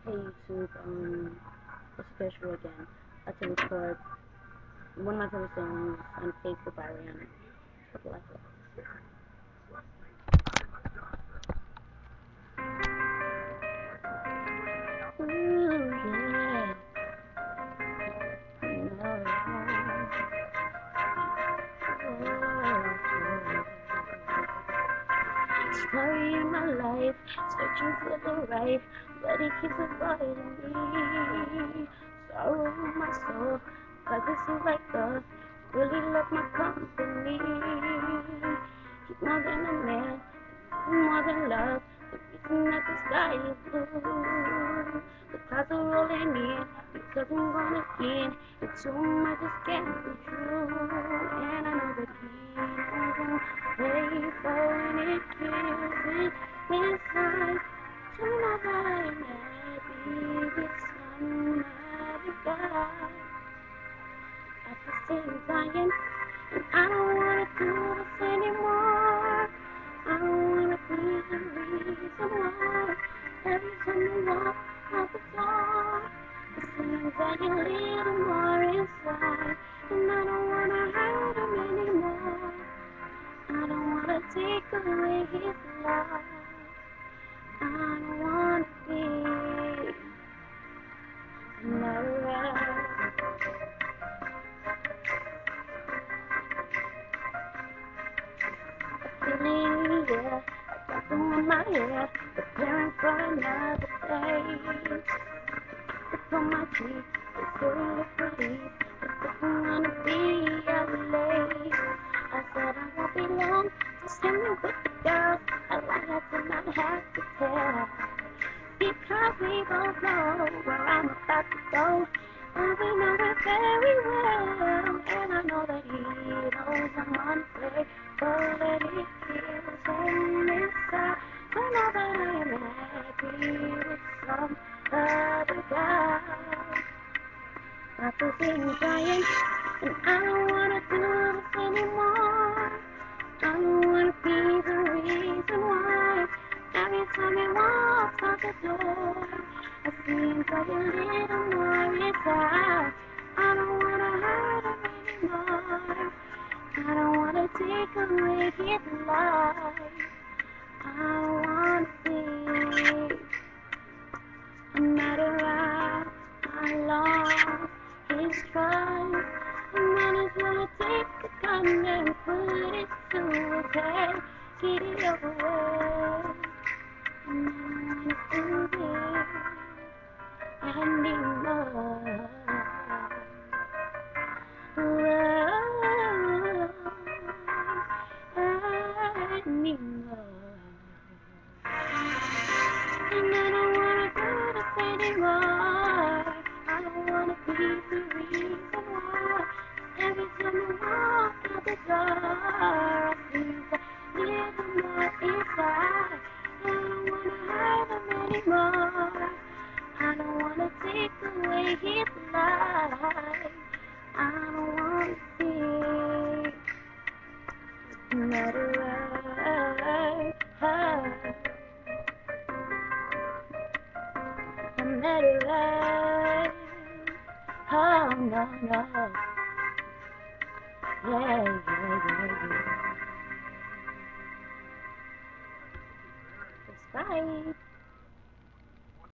Hey YouTube, it's Fisher again. I had to record one of my favorite songs on Facebook by Rihanna. Hope you like it. Ooh, yeah. Story in my life, searching for the right, but it keeps avoiding me. Sorrow in my soul, cause it seems like God really love my company. He's more than a man, more than love. The reason that the sky is blue, the clouds are rolling in because I'm born again. It's so much just can't be true, and I know that He knows pay for when it kills it inside. To know that I'm happy with somebody God. I can see him dying, and I don't wanna do this anymore. I don't wanna be the reason why every time you walk out the door, it seems like a little more inside, and I don't wanna hurt him anymore. I don't wanna take away his love. I don't wanna be a murderer. Feeling, yeah, got them in my head, preparing for another day. Sip on my cheek, it's very look relief, but doesn't wanna be out late. I said I won't be long, just hang me with the girls. I like that to not have to tell, because we both know where I'm about to go. And we know it very well, and I know that he knows I'm unfair. So let it kill him inside. So now that I am happy with some other guy, I can see him crying, and I don't wanna do this anymore. I don't wanna be the reason why every time he walks out the door, it seems like a little more inside. I don't wanna hurt him anymore. I don't wanna take away his life. I don't wanna be a murderer. I lost his trust, and then he's gonna take a gun and put it to his head. Get it over with. And I don't wanna do this anymore. Whoa, anymore. And I don't wanna do this anymore. I don't wanna be the reason why every time you walk out the door, I see the little more inside. I don't wanna hurt him anymore. I don't wanna take away his life. I don't wanna be a murderer. A murderer. Oh no no. Yeah yeah yeah yeah. Subscribe.